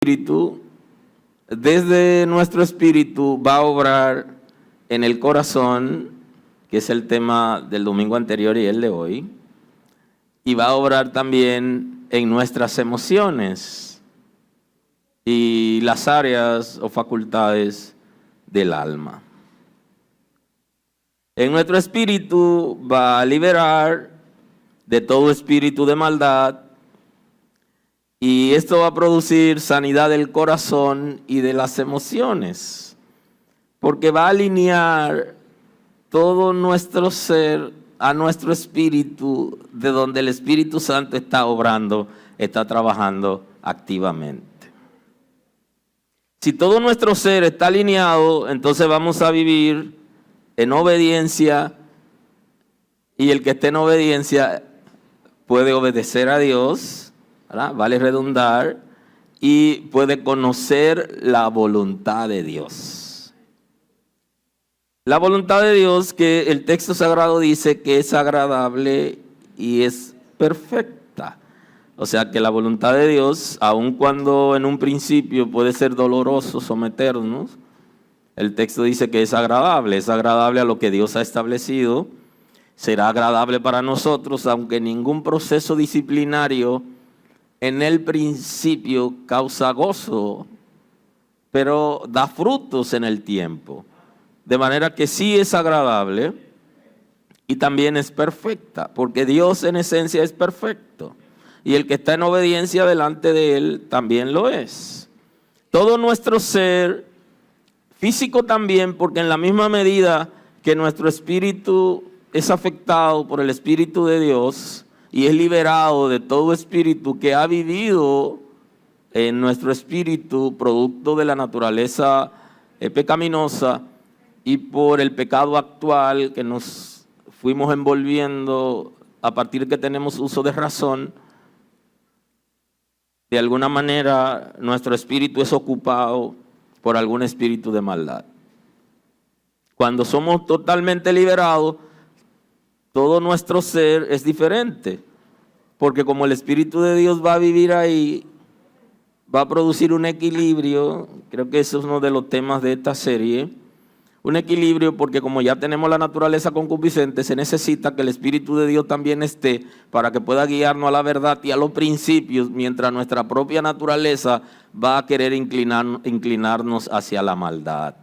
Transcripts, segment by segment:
espíritu, desde nuestro espíritu va a obrar en el corazón, que es el tema del domingo anterior y el de hoy, y va a obrar también en nuestras emociones y las áreas o facultades del alma. En nuestro espíritu va a liberar de todo espíritu de maldad, y esto va a producir sanidad del corazón y de las emociones, porque va a alinear todo nuestro ser a nuestro espíritu, de donde el Espíritu Santo está obrando, está trabajando activamente. Si todo nuestro ser está alineado, entonces vamos a vivir en obediencia, y el que esté en obediencia puede obedecer a Dios, ¿verdad? Vale redundar, y puede conocer la voluntad de Dios. La voluntad de Dios, que el texto sagrado dice que es agradable y es perfecta. O sea que la voluntad de Dios, aun cuando en un principio puede ser doloroso someternos, el texto dice que es agradable a lo que Dios ha establecido. Será agradable para nosotros, aunque ningún proceso disciplinario en el principio causa gozo, pero da frutos en el tiempo. De manera que sí es agradable y también es perfecta, porque Dios en esencia es perfecto. Y el que está en obediencia delante de Él también lo es. Todo nuestro ser, físico también, porque en la misma medida que nuestro espíritu es afectado por el Espíritu de Dios y es liberado de todo espíritu que ha vivido en nuestro espíritu, producto de la naturaleza pecaminosa y por el pecado actual que nos fuimos envolviendo a partir que tenemos uso de razón. De alguna manera nuestro espíritu es ocupado por algún espíritu de maldad. Cuando somos totalmente liberados, todo nuestro ser es diferente, porque como el Espíritu de Dios va a vivir ahí, va a producir un equilibrio. Creo que eso es uno de los temas de esta serie. Un equilibrio, porque como ya tenemos la naturaleza concupiscente, se necesita que el Espíritu de Dios también esté para que pueda guiarnos a la verdad y a los principios, mientras nuestra propia naturaleza va a querer inclinarnos hacia la maldad.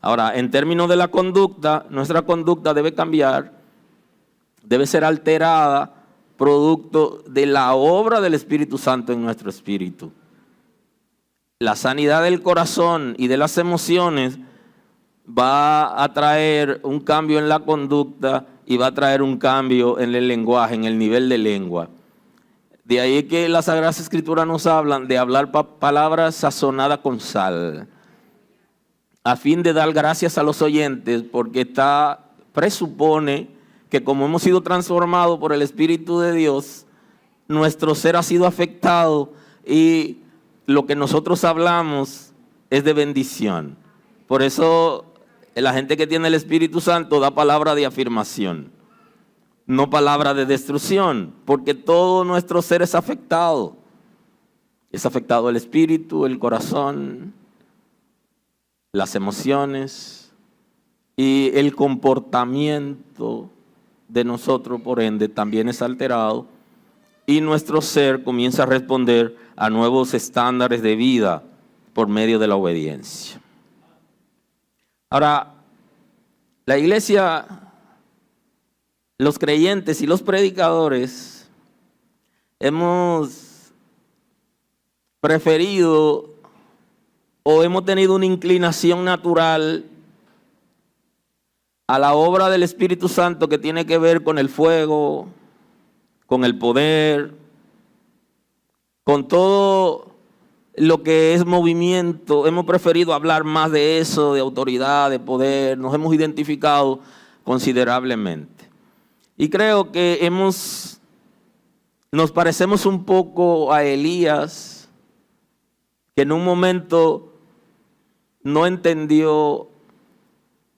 Ahora, en términos de la conducta, nuestra conducta debe cambiar, debe ser alterada, producto de la obra del Espíritu Santo en nuestro espíritu. La sanidad del corazón y de las emociones va a traer un cambio en la conducta y va a traer un cambio en el lenguaje, en el nivel de lengua. De ahí que las Sagradas Escrituras nos hablan de hablar palabras sazonadas con sal, a fin de dar gracias a los oyentes, porque presupone que como hemos sido transformados por el Espíritu de Dios, nuestro ser ha sido afectado y lo que nosotros hablamos es de bendición. Por eso la gente que tiene el Espíritu Santo da palabra de afirmación, no palabra de destrucción, porque todo nuestro ser es afectado. Es afectado el espíritu, el corazón, las emociones y el comportamiento de nosotros, por ende, también es alterado, y nuestro ser comienza a responder a nuevos estándares de vida por medio de la obediencia. Ahora, la iglesia, los creyentes y los predicadores hemos preferido o hemos tenido una inclinación natural a la obra del Espíritu Santo, que tiene que ver con el fuego, con el poder, con todo lo que es movimiento. Hemos preferido hablar más de eso, de autoridad, de poder. Nos hemos identificado considerablemente. Y creo que nos parecemos un poco a Elías, que en un momento no entendió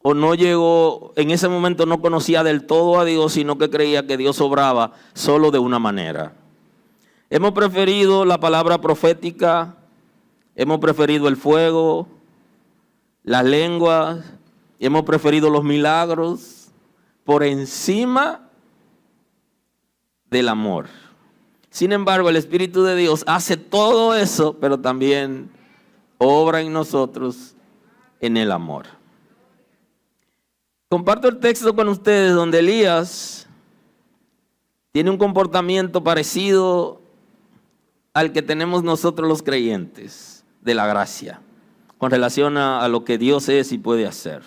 o no llegó, en ese momento no conocía del todo a Dios, sino que creía que Dios obraba solo de una manera. Hemos preferido la palabra profética Hemos preferido el fuego, las lenguas, hemos preferido los milagros por encima del amor. Sin embargo, el Espíritu de Dios hace todo eso, pero también obra en nosotros en el amor. Comparto el texto con ustedes donde Elías tiene un comportamiento parecido al que tenemos nosotros los creyentes de la gracia, con relación a lo que Dios es y puede hacer.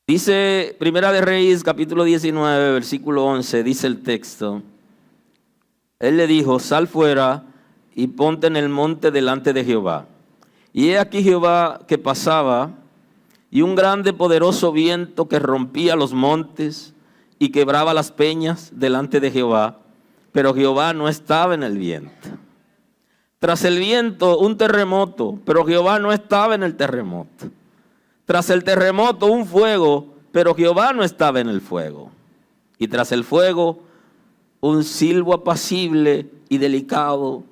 Dice Primera de Reyes, capítulo 19, versículo 11, dice el texto. Él le dijo, sal fuera y ponte en el monte delante de Jehová. Y he aquí Jehová que pasaba, y un grande poderoso viento que rompía los montes y quebraba las peñas delante de Jehová, pero Jehová no estaba en el viento. Tras el viento un terremoto, pero Jehová no estaba en el terremoto. Tras el terremoto un fuego, pero Jehová no estaba en el fuego. Y tras el fuego un silbo apacible y delicado.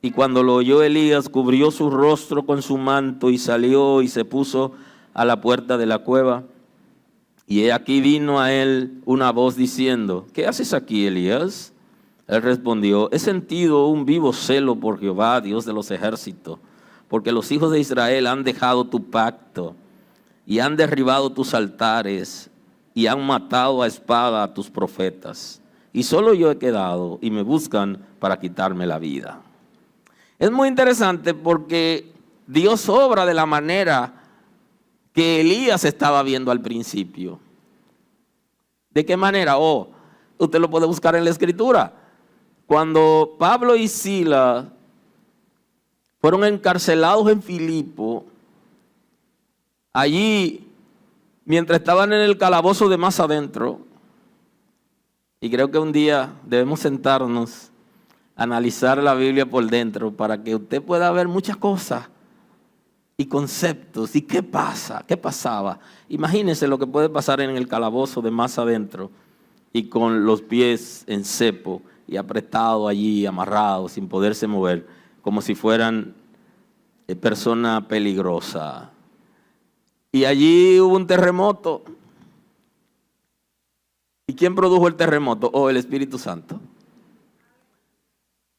Y cuando lo oyó Elías, cubrió su rostro con su manto y salió y se puso a la puerta de la cueva. Y he aquí vino a él una voz diciendo, ¿qué haces aquí, Elías? Él respondió, he sentido un vivo celo por Jehová, Dios de los ejércitos, porque los hijos de Israel han dejado tu pacto y han derribado tus altares y han matado a espada a tus profetas. Y solo yo he quedado y me buscan para quitarme la vida. Es muy interesante porque Dios obra de la manera que Elías estaba viendo al principio. ¿De qué manera? Usted lo puede buscar en la Escritura. Cuando Pablo y Silas fueron encarcelados en Filipo, allí, mientras estaban en el calabozo de más adentro, y creo que un día debemos sentarnos a analizar la Biblia por dentro para que usted pueda ver muchas cosas y conceptos y qué pasaba. Imagínense lo que puede pasar en el calabozo de más adentro y con los pies en cepo y apretados allí, amarrados, sin poderse mover, como si fueran personas peligrosas. Y allí hubo un terremoto. ¿Y quién produjo el terremoto? El Espíritu Santo.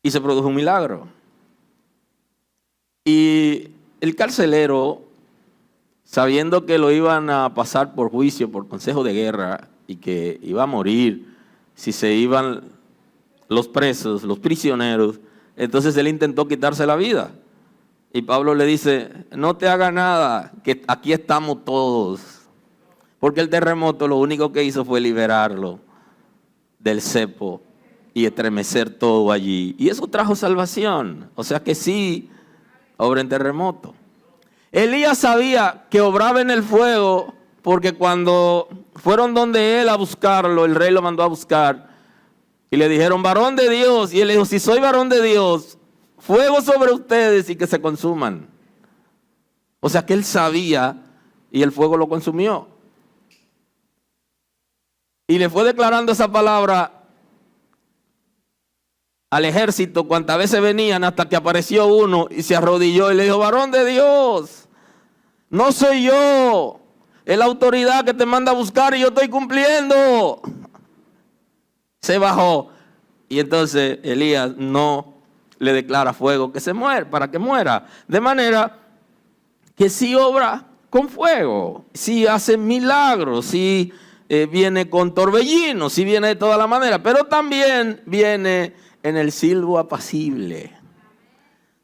Y se produjo un milagro. Y el carcelero, sabiendo que lo iban a pasar por juicio, por consejo de guerra, y que iba a morir si se iban los presos, los prisioneros, entonces él intentó quitarse la vida. Y Pablo le dice, no te haga nada, que aquí estamos todos. Porque el terremoto lo único que hizo fue liberarlo del cepo y estremecer todo allí. Y eso trajo salvación. O sea que sí, obra en terremoto. Elías sabía que obraba en el fuego porque cuando fueron donde él a buscarlo, el rey lo mandó a buscar y le dijeron, varón de Dios. Y él dijo, si soy varón de Dios, fuego sobre ustedes y que se consuman. O sea que él sabía y el fuego lo consumió. Y le fue declarando esa palabra al ejército cuantas veces venían hasta que apareció uno y se arrodilló y le dijo, varón de Dios, no soy yo, es la autoridad que te manda a buscar y yo estoy cumpliendo. Se bajó y entonces Elías no le declara fuego que se muere, para que muera. De manera que sí obra con fuego, sí hace milagros, sí viene con torbellino, sí viene de toda la manera, pero también viene en el silbo apacible.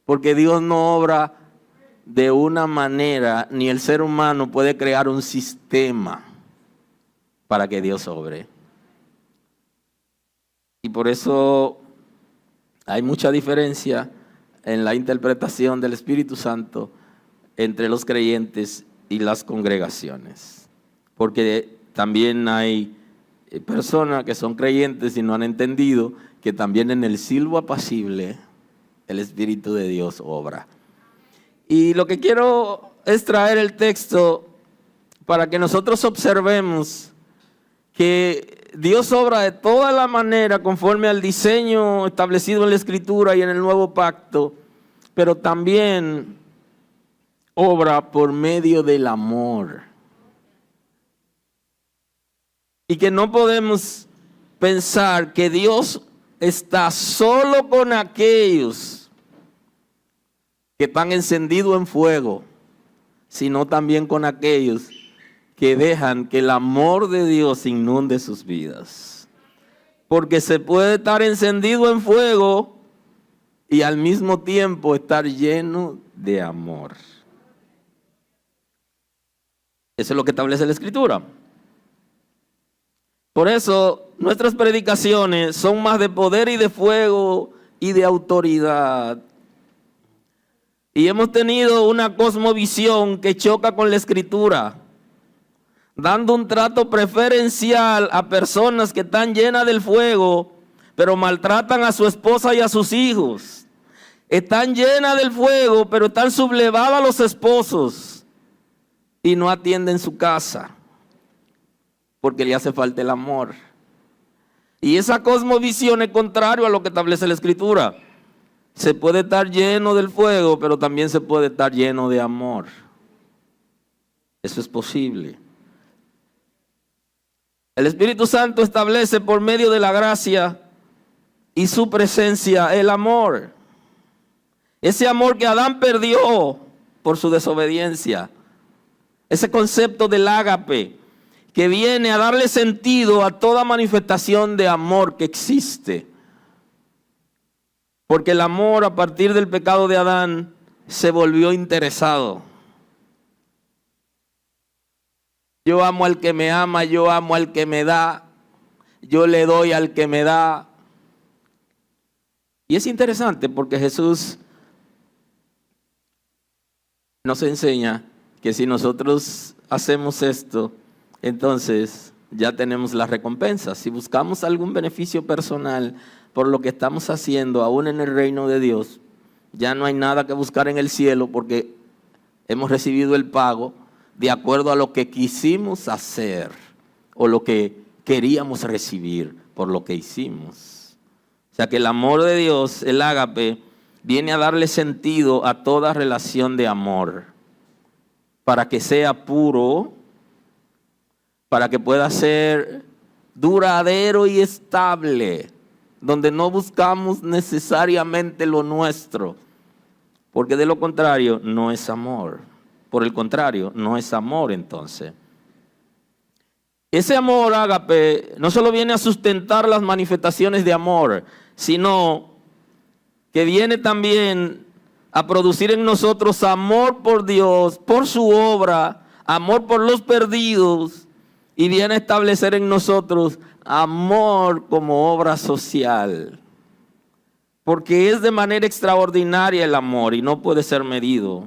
Porque Dios no obra de una manera, ni el ser humano puede crear un sistema para que Dios obre. Y por eso hay mucha diferencia en la interpretación del Espíritu Santo entre los creyentes y las congregaciones. Porque también hay personas que son creyentes y no han entendido que también en el silbo apacible el Espíritu de Dios obra. Y lo que quiero es traer el texto para que nosotros observemos que Dios obra de toda la manera conforme al diseño establecido en la Escritura y en el Nuevo Pacto, pero también obra por medio del amor. Y que no podemos pensar que Dios está solo con aquellos que están encendidos en fuego, sino también con aquellos que dejan que el amor de Dios inunde sus vidas. Porque se puede estar encendido en fuego y al mismo tiempo estar lleno de amor. Eso es lo que establece la Escritura. Por eso nuestras predicaciones son más de poder y de fuego y de autoridad. Y hemos tenido una cosmovisión que choca con la Escritura, dando un trato preferencial a personas que están llenas del fuego, pero maltratan a su esposa y a sus hijos. Están llenas del fuego, pero están sublevadas a los esposos y no atienden su casa, porque le hace falta el amor. Y esa cosmovisión es contrario a lo que establece la Escritura. Se puede estar lleno del fuego, pero también se puede estar lleno de amor. Eso es posible. El Espíritu Santo establece por medio de la gracia y su presencia el amor. Ese amor que Adán perdió por su desobediencia. Ese concepto del ágape que viene a darle sentido a toda manifestación de amor que existe. Porque el amor a partir del pecado de Adán se volvió interesado. Yo amo al que me ama, yo amo al que me da, yo le doy al que me da. Y es interesante porque Jesús nos enseña que si nosotros hacemos esto, entonces ya tenemos la recompensa. Si buscamos algún beneficio personal por lo que estamos haciendo, aún en el reino de Dios, ya no hay nada que buscar en el cielo porque hemos recibido el pago de acuerdo a lo que quisimos hacer o lo que queríamos recibir por lo que hicimos. O sea que el amor de Dios, el ágape, viene a darle sentido a toda relación de amor para que sea puro, para que pueda ser duradero y estable, donde no buscamos necesariamente lo nuestro, porque de lo contrario no es amor. Por el contrario, no es amor entonces. Ese amor ágape no solo viene a sustentar las manifestaciones de amor, sino que viene también a producir en nosotros amor por Dios, por su obra, amor por los perdidos, y viene a establecer en nosotros amor como obra social. Porque es de manera extraordinaria el amor y no puede ser medido.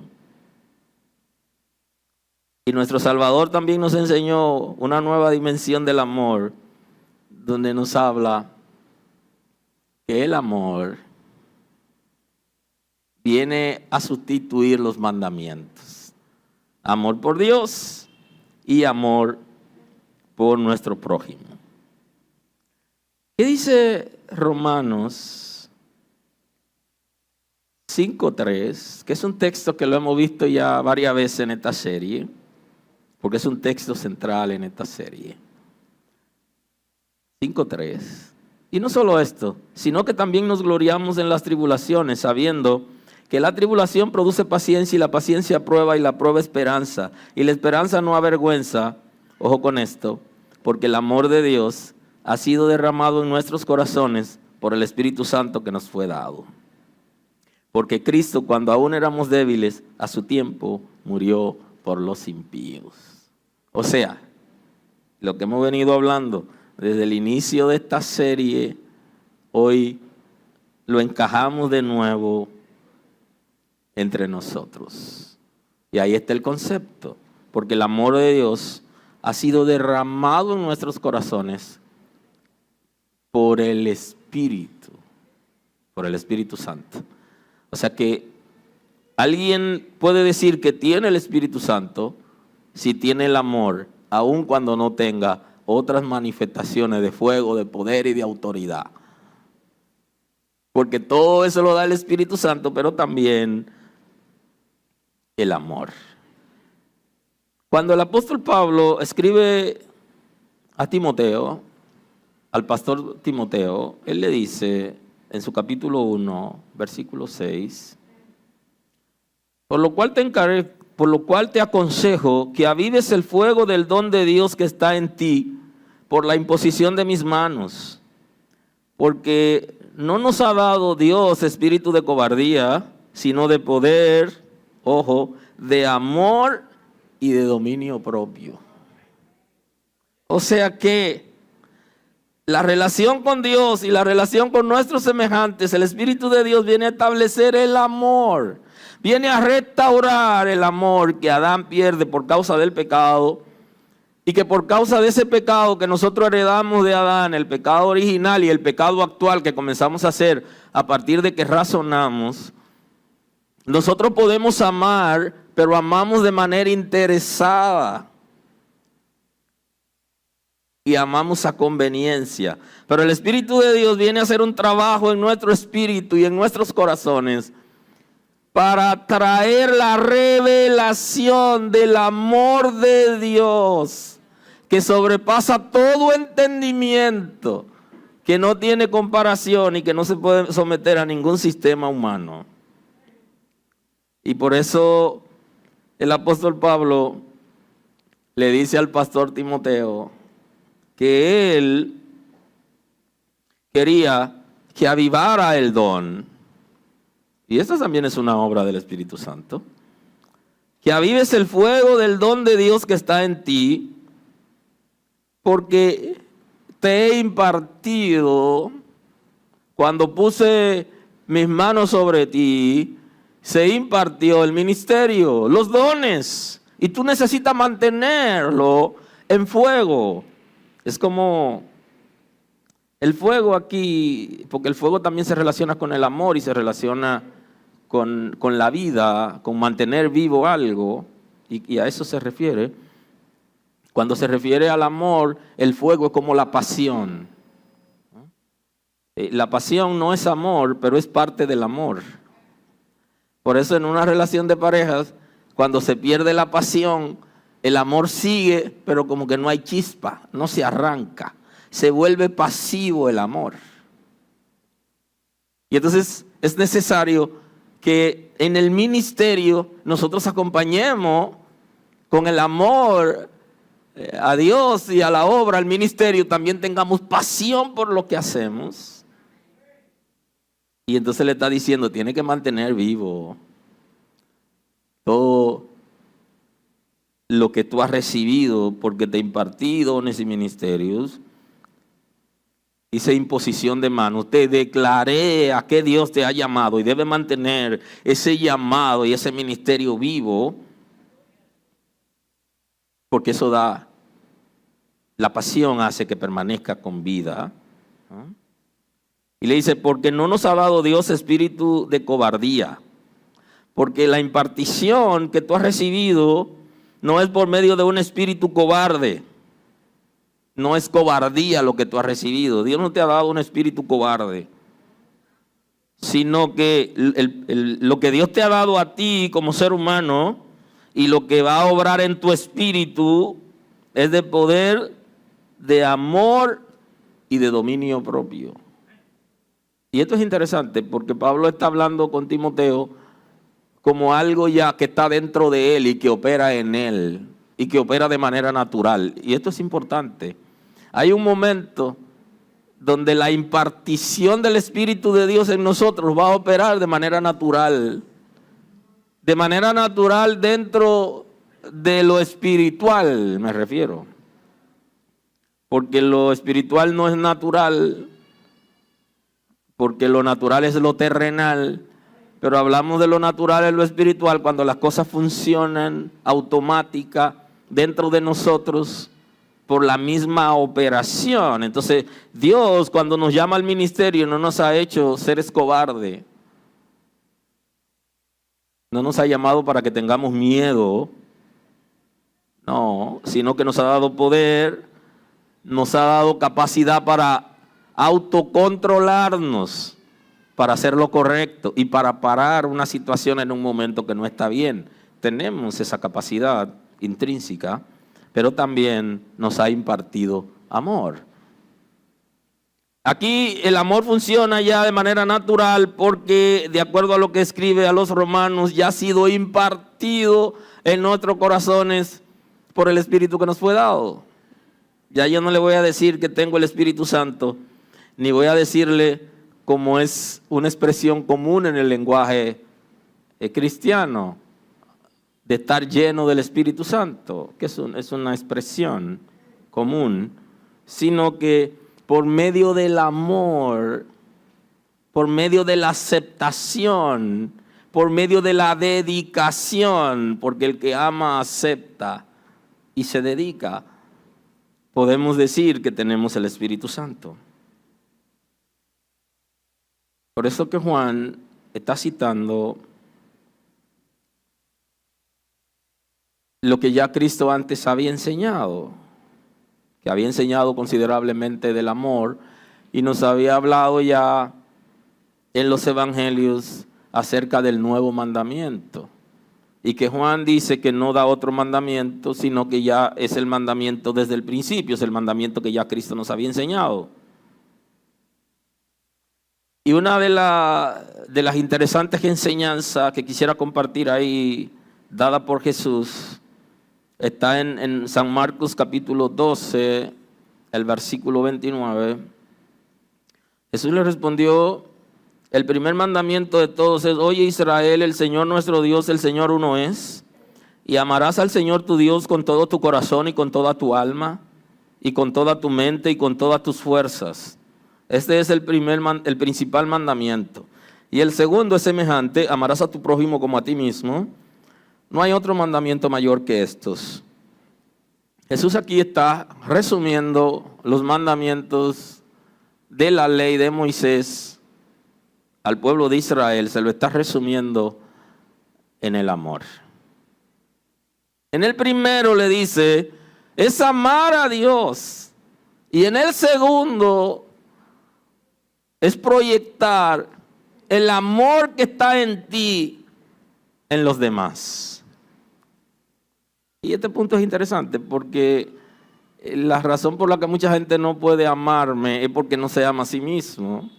Y nuestro Salvador también nos enseñó una nueva dimensión del amor, donde nos habla que el amor viene a sustituir los mandamientos. Amor por Dios y amor por nuestro prójimo. ¿Qué dice Romanos 5:3? Que es un texto que lo hemos visto ya varias veces en esta serie, porque es un texto central en esta serie. 5:3. Y no solo esto, sino que también nos gloriamos en las tribulaciones, sabiendo que la tribulación produce paciencia y la paciencia prueba y la prueba esperanza. Y la esperanza no avergüenza, ojo con esto, porque el amor de Dios ha sido derramado en nuestros corazones por el Espíritu Santo que nos fue dado. Porque Cristo, cuando aún éramos débiles, a su tiempo murió por los impíos. O sea, lo que hemos venido hablando desde el inicio de esta serie, hoy lo encajamos de nuevo entre nosotros. Y ahí está el concepto, porque el amor de Dios ha sido derramado en nuestros corazones por el Espíritu Santo. O sea que alguien puede decir que tiene el Espíritu Santo si tiene el amor, aun cuando no tenga otras manifestaciones de fuego, de poder y de autoridad. Porque todo eso lo da el Espíritu Santo, pero también el amor. Cuando el apóstol Pablo escribe a Timoteo, al pastor Timoteo, él le dice en su capítulo 1, versículo 6, por lo cual te aconsejo que avives el fuego del don de Dios que está en ti por la imposición de mis manos. Porque no nos ha dado Dios espíritu de cobardía, sino de poder, ojo, de amor y de dominio propio. O sea que la relación con Dios y la relación con nuestros semejantes, el Espíritu de Dios viene a establecer el amor. Viene a restaurar el amor que Adán pierde por causa del pecado y que por causa de ese pecado que nosotros heredamos de Adán, el pecado original y el pecado actual que comenzamos a hacer a partir de que razonamos, nosotros podemos amar, pero amamos de manera interesada y amamos a conveniencia. Pero el Espíritu de Dios viene a hacer un trabajo en nuestro espíritu y en nuestros corazones para traer la revelación del amor de Dios que sobrepasa todo entendimiento, que no tiene comparación y que no se puede someter a ningún sistema humano. Y por eso el apóstol Pablo le dice al pastor Timoteo que él quería que avivara el don. Y esta también es una obra del Espíritu Santo. Que avives el fuego del don de Dios que está en ti, porque te he impartido, cuando puse mis manos sobre ti, se impartió el ministerio, los dones, y tú necesitas mantenerlo en fuego. Es como el fuego aquí, porque el fuego también se relaciona con el amor y se relaciona con la vida, con mantener vivo algo, y a eso se refiere. Cuando se refiere al amor, el fuego es como la pasión. La pasión no es amor, pero es parte del amor. Por eso en una relación de parejas, cuando se pierde la pasión, el amor sigue, pero como que no hay chispa, no se arranca. Se vuelve pasivo el amor. Y entonces es necesario que en el ministerio nosotros acompañemos con el amor a Dios y a la obra, al ministerio, también tengamos pasión por lo que hacemos. Y entonces le está diciendo, tiene que mantener vivo todo lo que tú has recibido, porque te impartí dones y ministerios. Hice imposición de manos, te declaré a qué Dios te ha llamado y debe mantener ese llamado y ese ministerio vivo, porque eso da, la pasión hace que permanezca con vida. Y le dice, porque no nos ha dado Dios espíritu de cobardía, porque la impartición que tú has recibido no es por medio de un espíritu cobarde. No es cobardía lo que tú has recibido. Dios no te ha dado un espíritu cobarde, sino que lo que Dios te ha dado a ti como ser humano y lo que va a obrar en tu espíritu es de poder, de amor y de dominio propio. Y esto es interesante porque Pablo está hablando con Timoteo como algo ya que está dentro de él y que opera en él y que opera de manera natural. Y esto es importante. Hay un momento donde la impartición del Espíritu de Dios en nosotros va a operar de manera natural. De manera natural dentro de lo espiritual, me refiero. Porque lo espiritual no es natural, porque lo natural es lo terrenal. Pero hablamos de lo natural en lo espiritual cuando las cosas funcionan automática dentro de nosotros por la misma operación. Entonces, Dios cuando nos llama al ministerio no nos ha hecho seres cobardes. No nos ha llamado para que tengamos miedo. No, sino que nos ha dado poder, nos ha dado capacidad para autocontrolarnos, para hacer lo correcto y para parar una situación en un momento que no está bien. Tenemos esa capacidad intrínseca, pero también nos ha impartido amor. Aquí el amor funciona ya de manera natural porque, de acuerdo a lo que escribe a los romanos, ya ha sido impartido en nuestros corazones por el Espíritu que nos fue dado. Ya yo no le voy a decir que tengo el Espíritu Santo, ni voy a decirle, como es una expresión común en el lenguaje cristiano, de estar lleno del Espíritu Santo, que es una expresión común, sino que por medio del amor, por medio de la aceptación, por medio de la dedicación, porque el que ama acepta y se dedica, podemos decir que tenemos el Espíritu Santo. Por eso que Juan está citando lo que ya Cristo antes había enseñado, que había enseñado considerablemente del amor y nos había hablado ya en los evangelios acerca del nuevo mandamiento. Y que Juan dice que no da otro mandamiento, sino que ya es el mandamiento desde el principio, es el mandamiento que ya Cristo nos había enseñado. Y una de las interesantes enseñanzas que quisiera compartir ahí, dada por Jesús, está en San Marcos capítulo 12, el versículo 29. Jesús le respondió: el primer mandamiento de todos es: oye Israel, el Señor nuestro Dios, el Señor uno es, y amarás al Señor tu Dios con todo tu corazón y con toda tu alma, y con toda tu mente y con todas tus fuerzas. Este es el principal mandamiento. Y el segundo es semejante: amarás a tu prójimo como a ti mismo. No hay otro mandamiento mayor que estos. Jesús aquí está resumiendo los mandamientos de la ley de Moisés al pueblo de Israel, se lo está resumiendo en el amor. En el primero le dice, es amar a Dios. Y en el segundo es proyectar el amor que está en ti en los demás. Y este punto es interesante porque la razón por la que mucha gente no puede amarme es porque no se ama a sí mismo.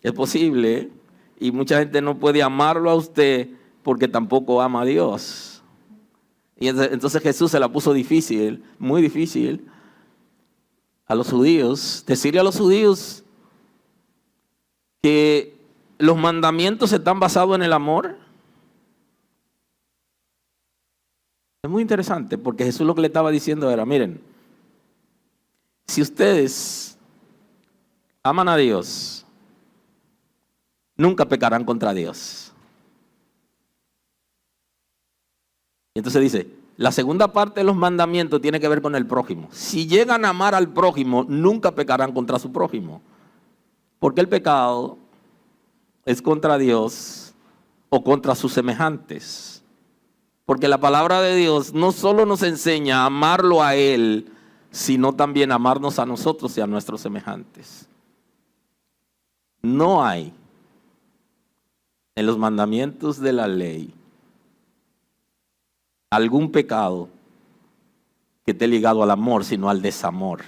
Es posible. Y mucha gente no puede amarlo a usted porque tampoco ama a Dios. Y entonces Jesús se la puso difícil, muy difícil, a los judíos. Decirle a los judíos que los mandamientos están basados en el amor. Es muy interesante porque Jesús lo que le estaba diciendo era, miren, si ustedes aman a Dios, nunca pecarán contra Dios. Y entonces dice, la segunda parte de los mandamientos tiene que ver con el prójimo. Si llegan a amar al prójimo, nunca pecarán contra su prójimo. Porque el pecado es contra Dios o contra sus semejantes. Porque la palabra de Dios no solo nos enseña a amarlo a Él, sino también a amarnos a nosotros y a nuestros semejantes. No hay en los mandamientos de la ley algún pecado que esté ligado al amor, sino al desamor.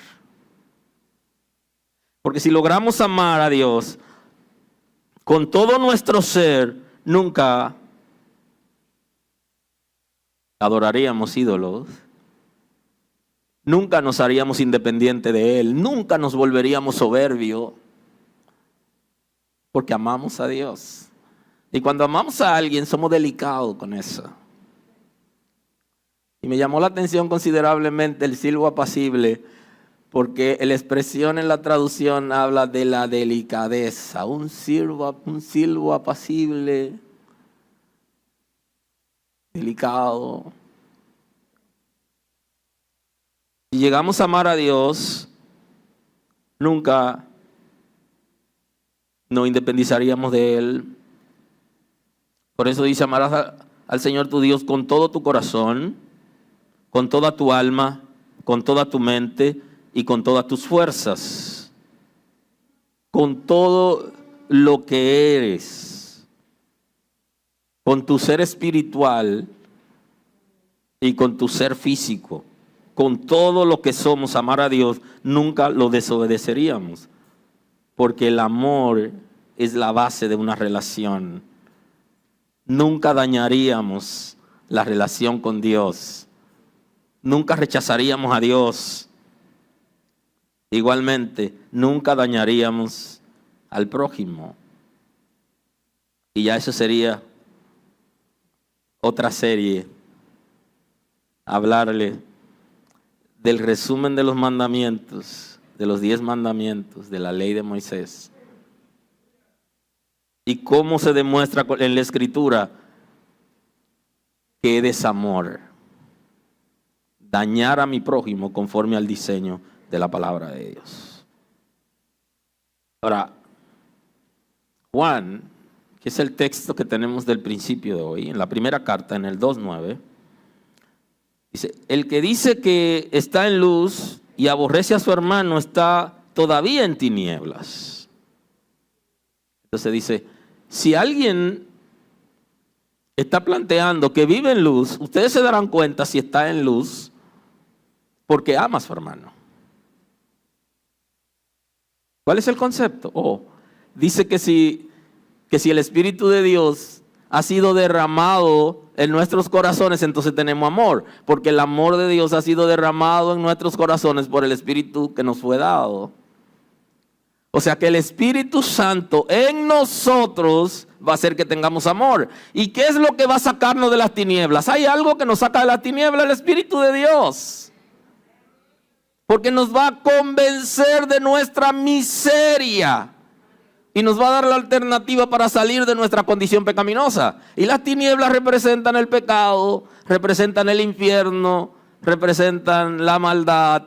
Porque si logramos amar a Dios con todo nuestro ser, nunca adoraríamos ídolos, nunca nos haríamos independientes de Él, nunca nos volveríamos soberbios, porque amamos a Dios. Y cuando amamos a alguien somos delicados con eso. Y me llamó la atención considerablemente el silbo apacible, porque la expresión en la traducción habla de la delicadeza, un silbo apacible, delicado. Si llegamos a amar a Dios, nunca nos independizaríamos de Él. Por eso dice, amarás al Señor tu Dios con todo tu corazón, con toda tu alma, con toda tu mente y con todas tus fuerzas, con todo lo que eres, con tu ser espiritual y con tu ser físico, con todo lo que somos, amar a Dios, nunca lo desobedeceríamos, porque el amor es la base de una relación. Nunca dañaríamos la relación con Dios, nunca rechazaríamos a Dios. Igualmente, nunca dañaríamos al prójimo. Y ya eso sería otra serie, hablarle del resumen de los mandamientos, de los 10 mandamientos, de la ley de Moisés. Y cómo se demuestra en la Escritura que es desamor. Dañar a mi prójimo conforme al diseño de la palabra de Dios. Ahora, Juan, que es el texto que tenemos del principio de hoy, en la primera carta, en el 2:9, dice, el que dice que está en luz y aborrece a su hermano está todavía en tinieblas. Entonces dice, si alguien está planteando que vive en luz, ustedes se darán cuenta si está en luz porque ama a su hermano. ¿Cuál es el concepto? Dice que si el Espíritu de Dios ha sido derramado en nuestros corazones, entonces tenemos amor, porque el amor de Dios ha sido derramado en nuestros corazones por el Espíritu que nos fue dado. O sea que el Espíritu Santo en nosotros va a hacer que tengamos amor. ¿Y qué es lo que va a sacarnos de las tinieblas? Hay algo que nos saca de las tinieblas, el Espíritu de Dios. Porque nos va a convencer de nuestra miseria y nos va a dar la alternativa para salir de nuestra condición pecaminosa. Y las tinieblas representan el pecado, representan el infierno, representan la maldad,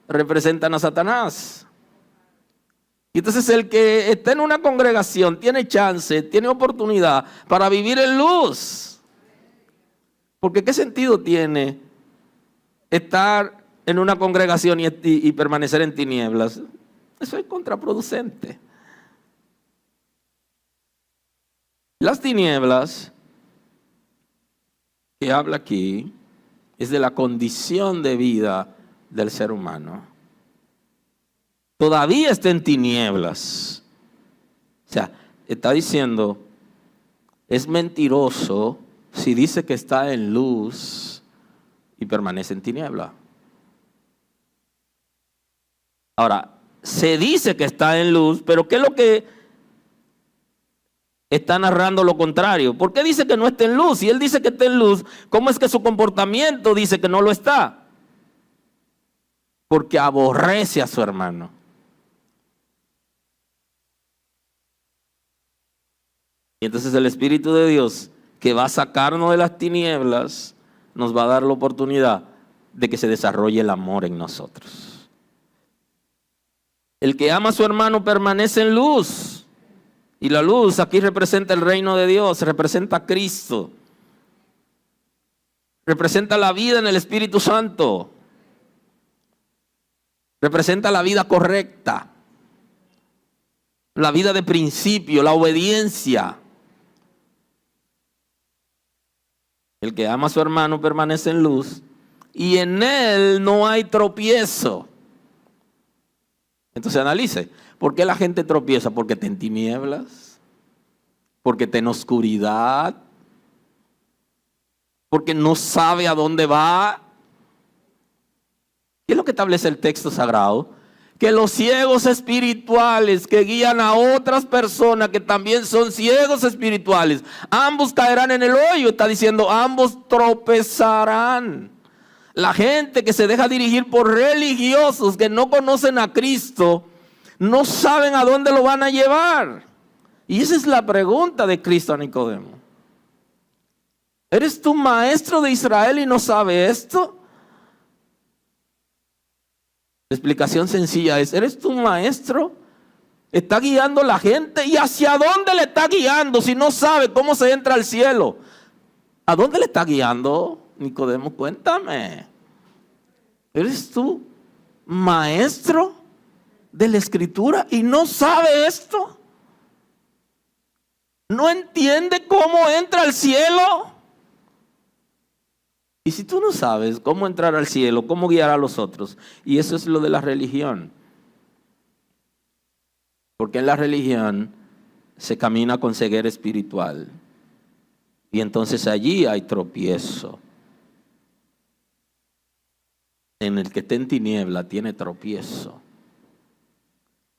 representan a Satanás. Y entonces el que está en una congregación tiene chance, tiene oportunidad para vivir en luz. Porque ¿qué sentido tiene estar en una congregación y permanecer en tinieblas? Eso es contraproducente. Las tinieblas que habla aquí es de la condición de vida del ser humano. Todavía está en tinieblas. O sea, está diciendo, es mentiroso si dice que está en luz y permanece en tiniebla. Ahora, se dice que está en luz, pero ¿qué es lo que está narrando lo contrario? ¿Por qué dice que no está en luz? Si él dice que está en luz, ¿cómo es que su comportamiento dice que no lo está? Porque aborrece a su hermano. Y entonces el Espíritu de Dios, que va a sacarnos de las tinieblas, nos va a dar la oportunidad de que se desarrolle el amor en nosotros. El que ama a su hermano permanece en luz. Y la luz aquí representa el reino de Dios, representa a Cristo. Representa la vida en el Espíritu Santo. Representa la vida correcta. La vida de principio, la obediencia. El que ama a su hermano permanece en luz y en él no hay tropiezo. Entonces analice, ¿por qué la gente tropieza? Porque está en tinieblas, porque está en oscuridad, porque no sabe a dónde va. ¿Qué es lo que establece el texto sagrado? Que los ciegos espirituales que guían a otras personas que también son ciegos espirituales, ambos caerán en el hoyo. Está diciendo, ambos tropezarán. La gente que se deja dirigir por religiosos que no conocen a Cristo, no saben a dónde lo van a llevar. Y esa es la pregunta de Cristo a Nicodemo. ¿Eres tú maestro de Israel y no sabes esto? La explicación sencilla es, ¿eres tú maestro? Está guiando a la gente. ¿Y hacia dónde le está guiando si no sabe cómo se entra al cielo? ¿A dónde le está guiando, Nicodemo? Cuéntame. ¿Eres tú maestro de la Escritura y no sabe esto. No entiende cómo entra al cielo. Y si tú no sabes cómo entrar al cielo, cómo guiar a los otros, y eso es lo de la religión. Porque en la religión se camina con ceguera espiritual. Y entonces allí hay tropiezo. En el que está en tiniebla tiene tropiezo.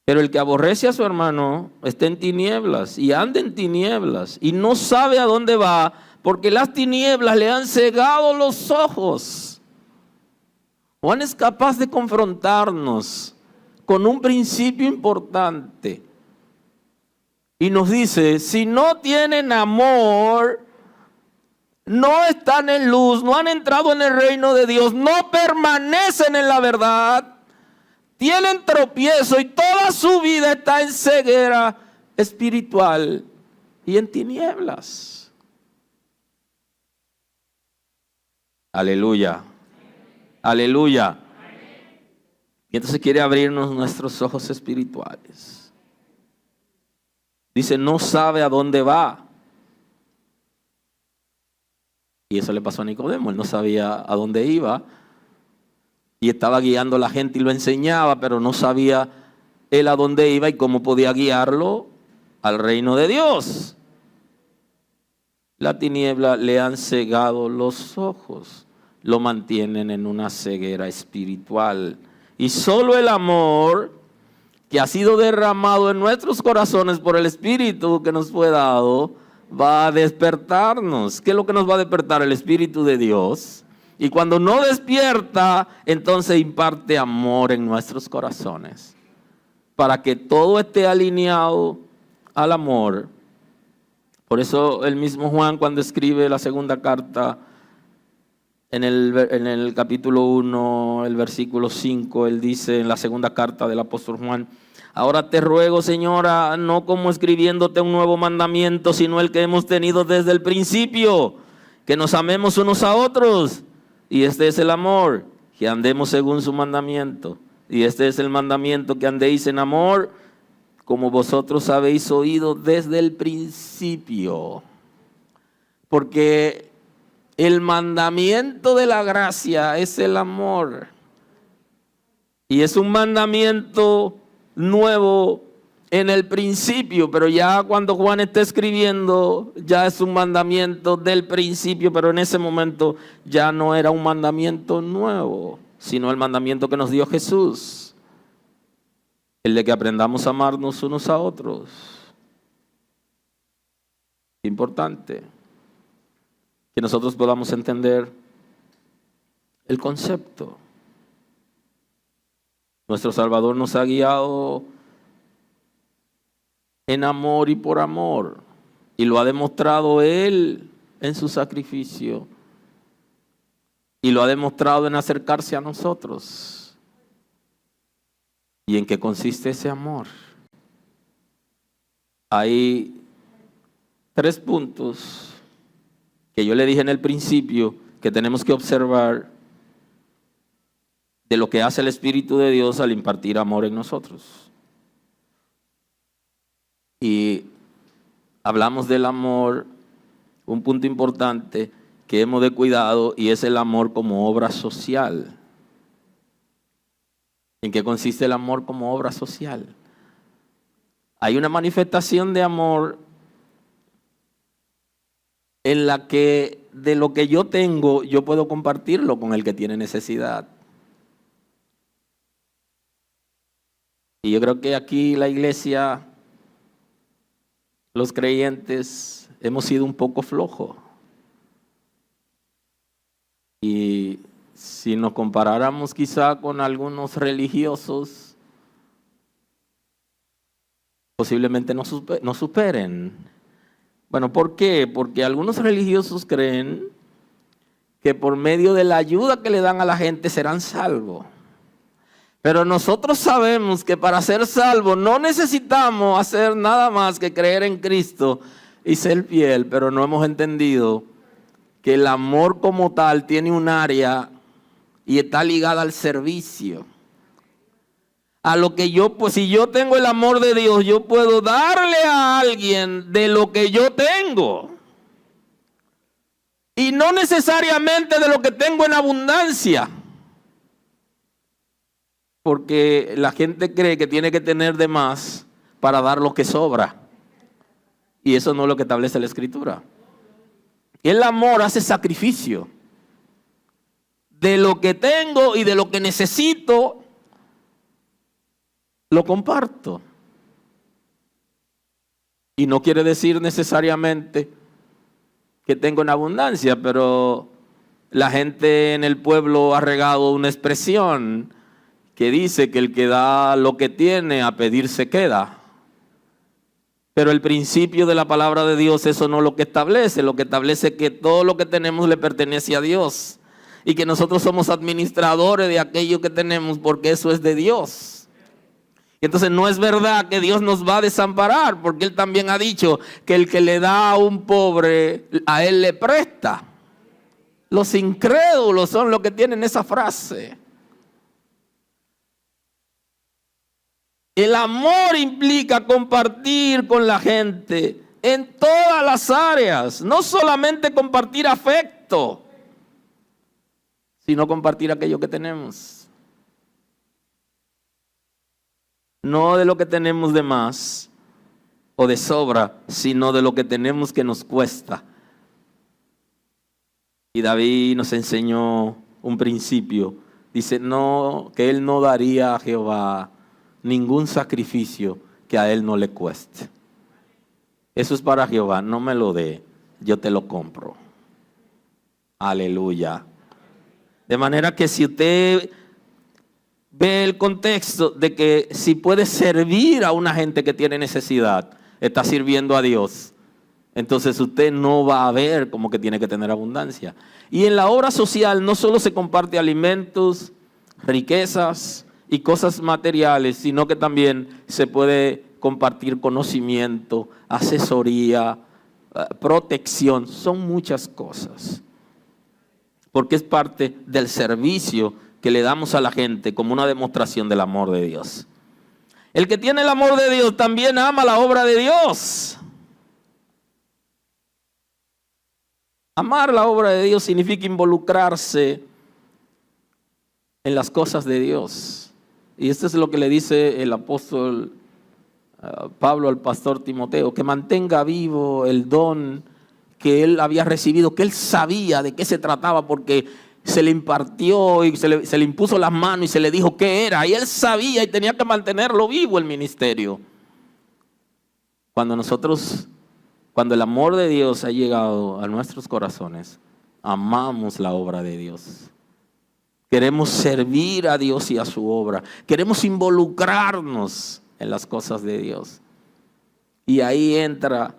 Pero el que aborrece a su hermano está en tinieblas y anda en tinieblas y no sabe a dónde va porque las tinieblas le han cegado los ojos. Juan es capaz de confrontarnos con un principio importante y nos dice, si no tienen amor, no están en luz, no han entrado en el reino de Dios, no permanecen en la verdad. Tienen tropiezo y toda su vida está en ceguera espiritual y en tinieblas. Aleluya. Aleluya. Y entonces quiere abrirnos nuestros ojos espirituales. Dice, no sabe a dónde va. Y eso le pasó a Nicodemo, él no sabía a dónde iba. Y estaba guiando a la gente y lo enseñaba, pero no sabía él a dónde iba y cómo podía guiarlo al reino de Dios. La tiniebla le han cegado los ojos, lo mantienen en una ceguera espiritual. Y solo el amor que ha sido derramado en nuestros corazones por el Espíritu que nos fue dado, va a despertarnos. ¿Qué es lo que nos va a despertar? El Espíritu de Dios. Y cuando no despierta, entonces imparte amor en nuestros corazones. Para que todo esté alineado al amor. Por eso el mismo Juan, cuando escribe la segunda carta, en el capítulo 1, el versículo 5, él dice en la segunda carta del apóstol Juan, ahora te ruego, Señora, no como escribiéndote un nuevo mandamiento, sino el que hemos tenido desde el principio, que nos amemos unos a otros. Y este es el amor, que andemos según su mandamiento. Y este es el mandamiento, que andéis en amor, como vosotros habéis oído desde el principio. Porque el mandamiento de la gracia es el amor. Y es un mandamiento nuevo en el principio, pero ya cuando Juan está escribiendo, ya es un mandamiento del principio, pero en ese momento ya no era un mandamiento nuevo, sino el mandamiento que nos dio Jesús, el de que aprendamos a amarnos unos a otros. Importante que nosotros podamos entender el concepto. Nuestro Salvador nos ha guiado en amor y por amor, y lo ha demostrado Él en su sacrificio, y lo ha demostrado en acercarse a nosotros. ¿Y en qué consiste ese amor? Hay 3 puntos que yo le dije en el principio que tenemos que observar de lo que hace el Espíritu de Dios al impartir amor en nosotros. Y hablamos del amor, un punto importante que hemos de cuidado, y es el amor como obra social. ¿En qué consiste el amor como obra social? Hay una manifestación de amor en la que de lo que yo tengo, yo puedo compartirlo con el que tiene necesidad. Y yo creo que aquí la iglesia, los creyentes, hemos sido un poco flojos. Y si nos comparáramos quizá con algunos religiosos, posiblemente nos superen. Bueno, ¿por qué? Porque algunos religiosos creen que por medio de la ayuda que le dan a la gente serán salvos. Pero nosotros sabemos que para ser salvos no necesitamos hacer nada más que creer en Cristo y ser fiel, pero no hemos entendido que el amor como tal tiene un área y está ligada al servicio. A lo que yo, pues si yo tengo el amor de Dios, yo puedo darle a alguien de lo que yo tengo. Y no necesariamente de lo que tengo en abundancia. Porque la gente cree que tiene que tener de más para dar lo que sobra. Y eso no es lo que establece la Escritura. El amor hace sacrificio. De lo que tengo y de lo que necesito, lo comparto. Y no quiere decir necesariamente que tengo en abundancia, pero la gente en el pueblo ha regado una expresión que dice que el que da lo que tiene, a pedir se queda. Pero el principio de la palabra de Dios, eso no es lo que establece. Lo que establece es que todo lo que tenemos le pertenece a Dios. Y que nosotros somos administradores de aquello que tenemos porque eso es de Dios. Entonces no es verdad que Dios nos va a desamparar, porque Él también ha dicho que el que le da a un pobre, a Él le presta. Los incrédulos son los que tienen esa frase. El amor implica compartir con la gente en todas las áreas, no solamente compartir afecto, sino compartir aquello que tenemos. No de lo que tenemos de más o de sobra, sino de lo que tenemos que nos cuesta. Y David nos enseñó un principio. Dice, no, que él no daría a Jehová ningún sacrificio que a él no le cueste. Eso es para Jehová, no me lo dé, yo te lo compro. Aleluya. De manera que si usted ve el contexto de que si puede servir a una gente que tiene necesidad, está sirviendo a Dios. Entonces usted no va a ver como que tiene que tener abundancia. Y en la obra social no solo se comparte alimentos, riquezas y cosas materiales, sino que también se puede compartir conocimiento, asesoría, protección. Son muchas cosas. Porque es parte del servicio que le damos a la gente como una demostración del amor de Dios. El que tiene el amor de Dios también ama la obra de Dios. Amar la obra de Dios significa involucrarse en las cosas de Dios. Y esto es lo que le dice el apóstol Pablo al pastor Timoteo, que mantenga vivo el don que él había recibido, que él sabía de qué se trataba porque se le impartió y se le impuso las manos y se le dijo qué era. Y él sabía y tenía que mantenerlo vivo el ministerio. Cuando el amor de Dios ha llegado a nuestros corazones, amamos la obra de Dios. Queremos servir a Dios y a su obra. Queremos involucrarnos en las cosas de Dios. Y ahí entra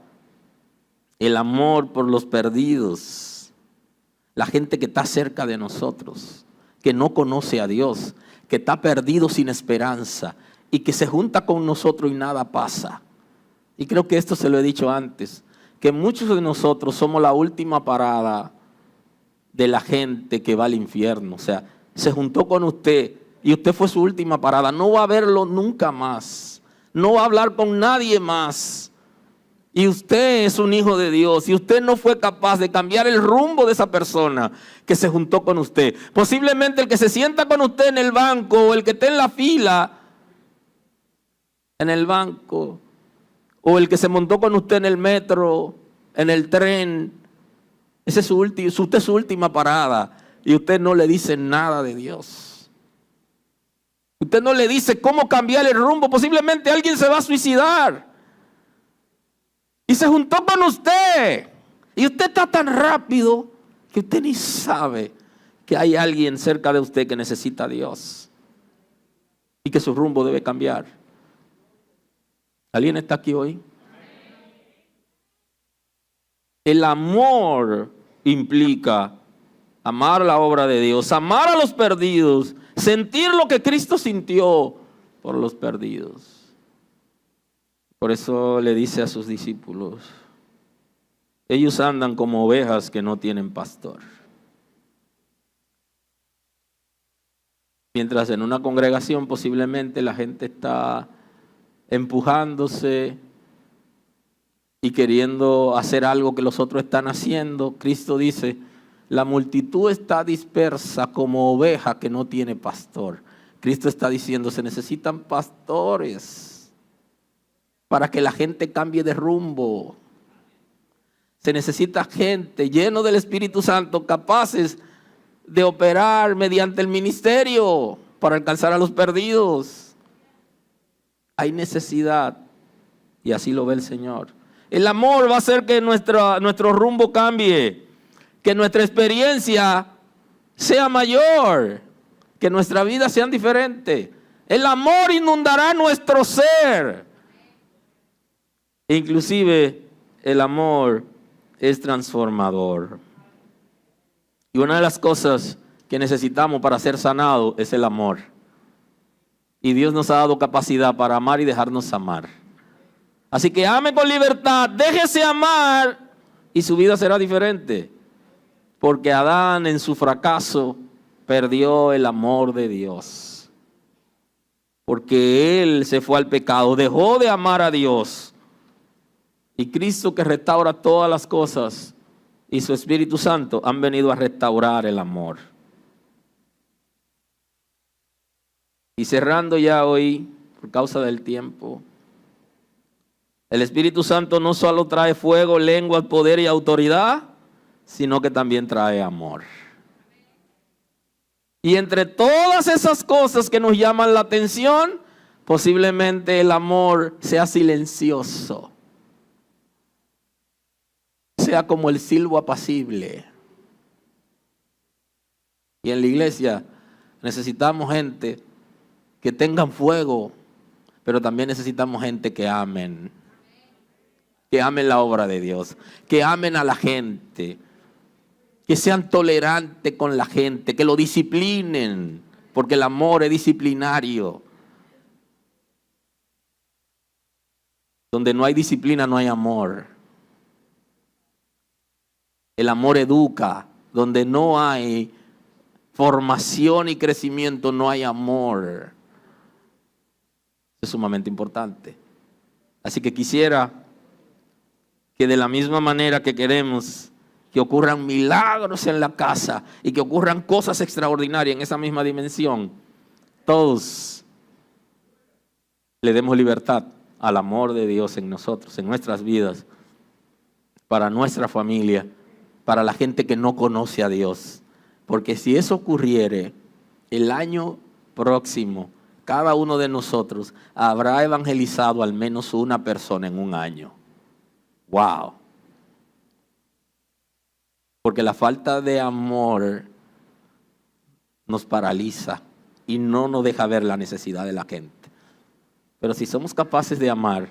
el amor por los perdidos. La gente que está cerca de nosotros, que no conoce a Dios, que está perdido sin esperanza y que se junta con nosotros y nada pasa. Y creo que esto se lo he dicho antes, que muchos de nosotros somos la última parada de la gente que va al infierno. O sea, se juntó con usted y usted fue su última parada. No va a verlo nunca más. No va a hablar con nadie más. Y usted es un hijo de Dios y usted no fue capaz de cambiar el rumbo de esa persona que se juntó con usted. Posiblemente el que se sienta con usted en el banco o el que esté en la fila en el banco o el que se montó con usted en el metro, en el tren, ese es usted es su última parada y usted no le dice nada de Dios. Usted no le dice cómo cambiar el rumbo. Posiblemente alguien se va a suicidar y se juntó con usted y usted está tan rápido que usted ni sabe que hay alguien cerca de usted que necesita a Dios y que su rumbo debe cambiar. ¿Alguien está aquí hoy? El amor implica amar la obra de Dios, amar a los perdidos, sentir lo que Cristo sintió por los perdidos. Por eso le dice a sus discípulos, ellos andan como ovejas que no tienen pastor. Mientras en una congregación posiblemente la gente está empujándose y queriendo hacer algo que los otros están haciendo, Cristo dice, la multitud está dispersa como oveja que no tiene pastor. Cristo está diciendo, se necesitan pastores para que la gente cambie de rumbo. Se necesita gente lleno del Espíritu Santo, capaces de operar mediante el ministerio para alcanzar a los perdidos. Hay necesidad y así lo ve el Señor. El amor va a hacer que nuestro rumbo cambie, que nuestra experiencia sea mayor, que nuestra vida sea diferente. El amor inundará nuestro ser. Inclusive el amor es transformador. Y una de las cosas que necesitamos para ser sanados es el amor. Y Dios nos ha dado capacidad para amar y dejarnos amar. Así que ame con libertad, déjese amar y su vida será diferente. Porque Adán en su fracaso perdió el amor de Dios. Porque él se fue al pecado, dejó de amar a Dios. Y Cristo, que restaura todas las cosas, y su Espíritu Santo han venido a restaurar el amor. Y cerrando ya hoy, por causa del tiempo, el Espíritu Santo no solo trae fuego, lengua, poder y autoridad, sino que también trae amor. Y entre todas esas cosas que nos llaman la atención, posiblemente el amor sea silencioso. Sea como el silbo apacible. Y en la iglesia necesitamos gente que tengan fuego, pero también necesitamos gente que amen la obra de Dios, que amen a la gente, que sean tolerantes con la gente, que lo disciplinen, porque el amor es disciplinario. Donde no hay disciplina no hay amor. El amor educa. Donde no hay formación y crecimiento no hay amor. Es sumamente importante. Así que quisiera que de la misma manera que queremos que ocurran milagros en la casa y que ocurran cosas extraordinarias en esa misma dimensión, todos le demos libertad al amor de Dios en nosotros, en nuestras vidas, para nuestra familia, para la gente que no conoce a Dios. Porque si eso ocurriere, el año próximo, cada uno de nosotros habrá evangelizado al menos una persona en un año. ¡Wow! Porque la falta de amor nos paraliza y no nos deja ver la necesidad de la gente. Pero si somos capaces de amar,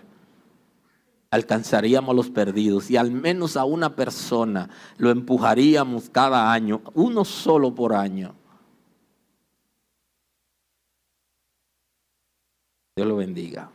alcanzaríamos a los perdidos y al menos a una persona lo empujaríamos cada año, uno solo por año. Dios lo bendiga.